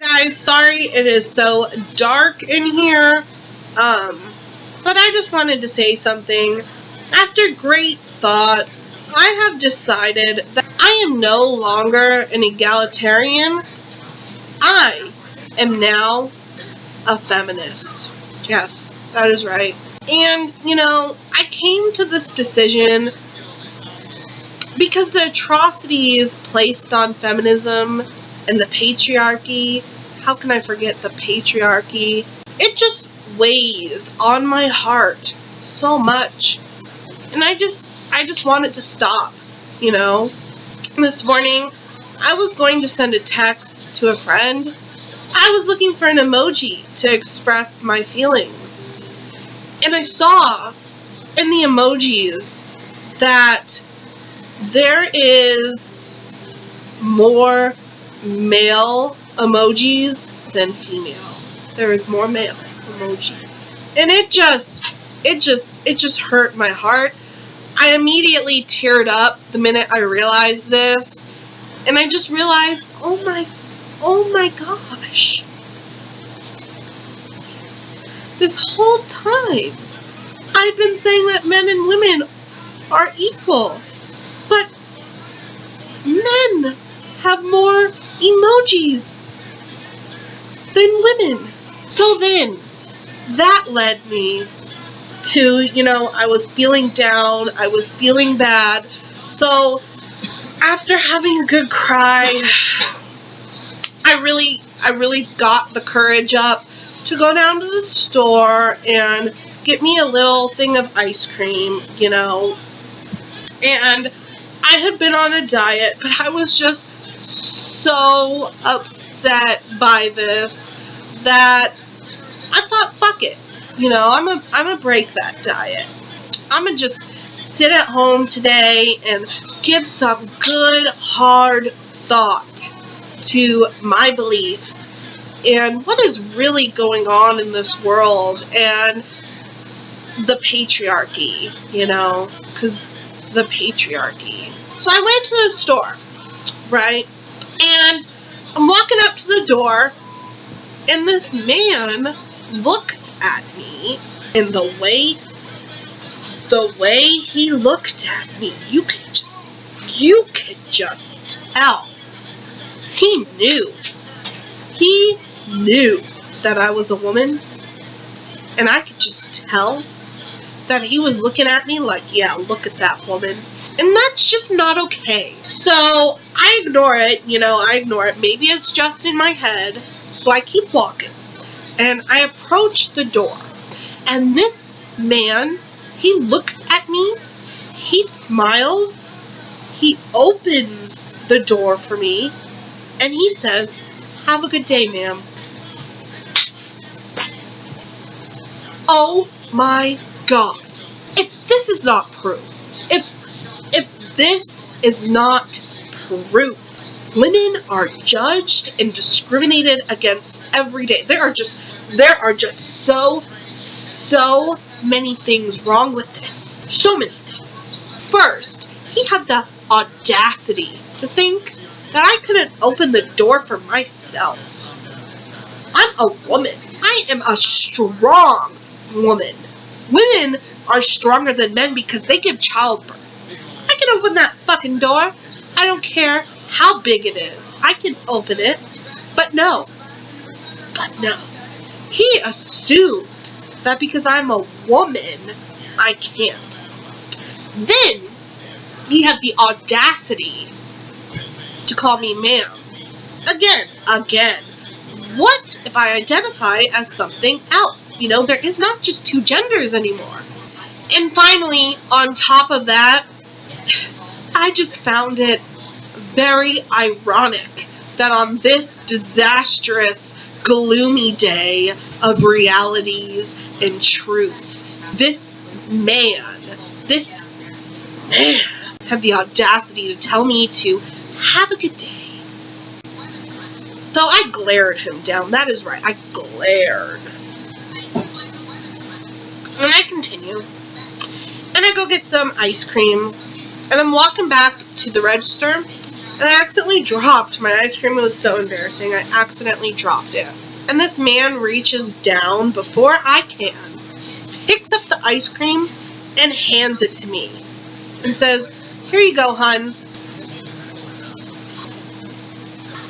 Guys, sorry it is so dark in here, but I just wanted to say something. After great thought, I have decided that I am no longer an egalitarian. I am now a feminist. Yes, that is right. And, I came to this decision because the atrocities placed on feminism and the patriarchy, how can I forget the patriarchy? It just weighs on my heart so much. And I just want it to stop, This morning, I was going to send a text to a friend. I was looking for an emoji to express my feelings. And I saw in the emojis that there is more male emojis than female. There is more male emojis. And it just hurt my heart. I immediately teared up the minute I realized this. And I just realized, oh my gosh. This whole time, I've been saying that men and women are equal. But men have more emojis than women. So then, that led me to, I was feeling down, I was feeling bad. So, after having a good cry, I really got the courage up to go down to the store and get me a little thing of ice cream, And I had been on a diet, but I was just so upset by this that I thought, fuck it. I'm gonna break that diet. I'm gonna just sit at home today and give some good, hard thought to my beliefs and what is really going on in this world and the patriarchy, because the patriarchy. So I went to the store, right? And I'm walking up to the door, and this man looks at me, and the way he looked at me, you could just tell. He knew that I was a woman, and I could just tell that he was looking at me like, yeah, look at that woman. And that's just not okay. So I ignore it, I ignore it. Maybe it's just in my head. So I keep walking. And I approach the door. And this man, he looks at me. He smiles. He opens the door for me. And he says, "Have a good day, ma'am." Oh my God. If this is not proof, if this is not proof, women are judged and discriminated against every day. There are just so many things wrong with this. So many things. First, he had the audacity to think that I couldn't open the door for myself. I'm a woman. I am a strong woman. Women are stronger than men because they give childbirth. I can open that fucking door. I don't care how big it is. I can open it. But no. He assumed that because I'm a woman, I can't. Then, he had the audacity to call me ma'am. Again. What if I identify as something else? There is not just two genders anymore. And finally, on top of that, I just found it very ironic that on this disastrous, gloomy day of realities and truth, this man had the audacity to tell me to have a good day. So I glared him down. That is right. I glared. And I continue. And I go get some ice cream. And I'm walking back to the register. and I accidentally dropped my ice cream. It was so embarrassing. I accidentally dropped it. And this man reaches down before I can, picks up the ice cream, and hands it to me. And says, "Here you go, hun.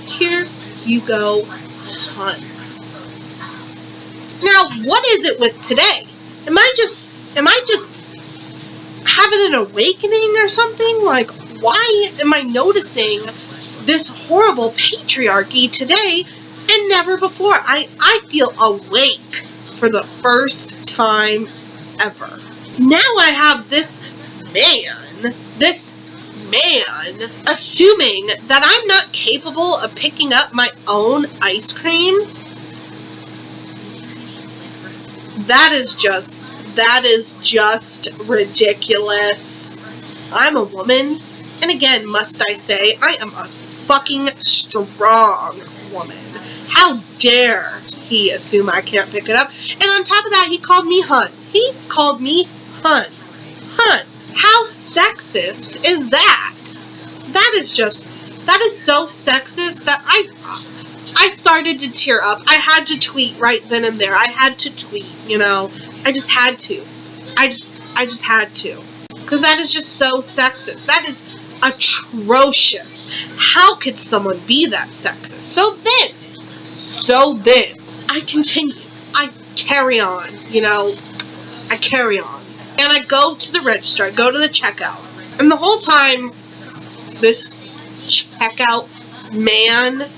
Here you go, hun." Now, what is it with today? Am I just having an awakening or something? Like, why am I noticing this horrible patriarchy today and never before? I feel awake for the first time ever. Now I have this man assuming that I'm not capable of picking up my own ice cream. That is just ridiculous. I'm a woman, and again, must I say, I am a fucking strong woman. How dare he assume I can't pick it up? And on top of that, he called me hun. He called me hun. Hun. How sexist is that? That is so sexist that I started to tear up. I had to tweet right then and there. I had to tweet, you know. I just had to. I just had to. Because that is just so sexist. That is atrocious. How could someone be that sexist? So then, I continue. I carry on, you know. I carry on. And I go to the register. I go to the checkout. And the whole time, this checkout man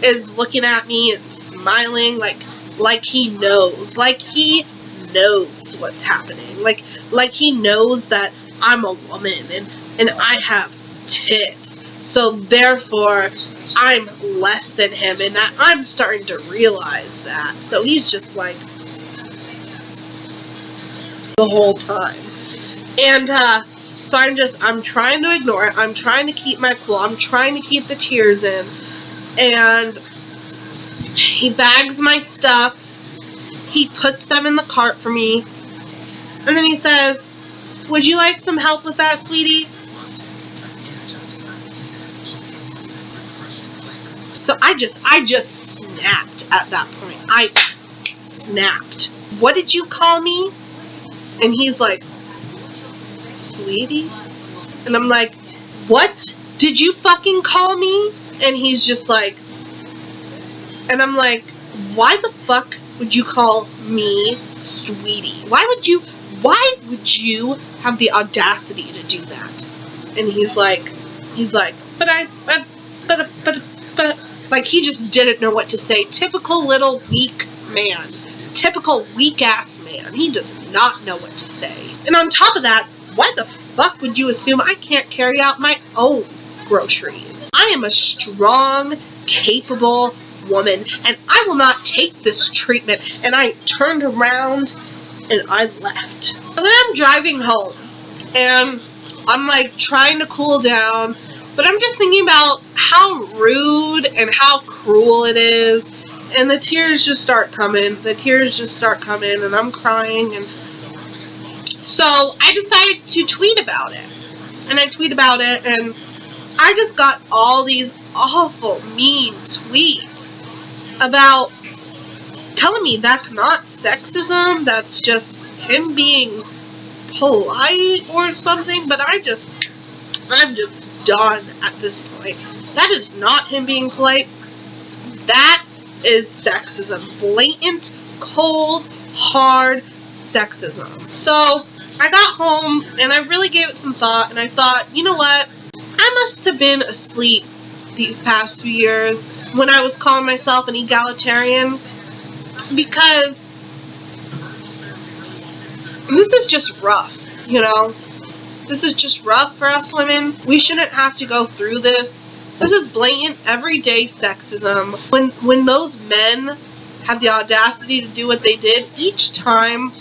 is looking at me and smiling like he knows. Like he knows what's happening. Like he knows that I'm a woman and I have tits. So therefore, I'm less than him, and that I'm starting to realize that. So he's just like the whole time. And so I'm trying to ignore it. I'm trying to keep my cool. I'm trying to keep the tears in. And he bags my stuff. He puts them in the cart for me. And then he says, "Would you like some help with that, sweetie?" So I just snapped at that point. I snapped. "What did you call me?" And he's like, "Sweetie?" And I'm like, "What did you fucking call me?" And he's just like, and I'm like, "Why the fuck would you call me sweetie? Why would you have the audacity to do that?" And he's like, but like he just didn't know what to say. Typical little weak man. Typical weak ass man. He does not know what to say. And on top of that, why the fuck would you assume I can't carry out my own groceries? I am a strong, capable woman, and I will not take this treatment. And I turned around and I left. So then I'm driving home, and I'm like trying to cool down, but I'm just thinking about how rude and how cruel it is. And the tears just start coming. And I'm crying. And so I decided to tweet about it. And I tweet about it, and I just got all these awful, mean tweets about telling me that's not sexism, that's just him being polite or something. But I'm just done at this point. That is not him being polite. That is sexism. Blatant, cold, hard sexism. So I got home and I really gave it some thought, and I thought, you know what? I must have been asleep these past few years when I was calling myself an egalitarian, because this is just rough, you know? This is just rough for us women. We shouldn't have to go through this. This is blatant, everyday sexism. When those men had the audacity to do what they did, each time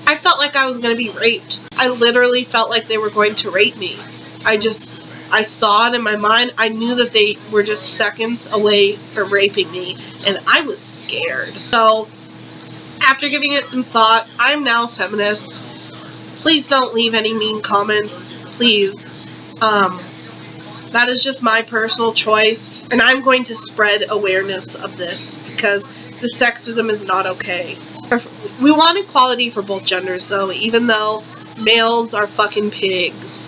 I felt like I was going to be raped. I literally felt like they were going to rape me. I saw it in my mind. I knew that they were just seconds away from raping me, and I was scared. So, after giving it some thought, I'm now a feminist. Please don't leave any mean comments. Please. That is just my personal choice, and I'm going to spread awareness of this because the sexism is not okay. We want equality for both genders, though, even though males are fucking pigs.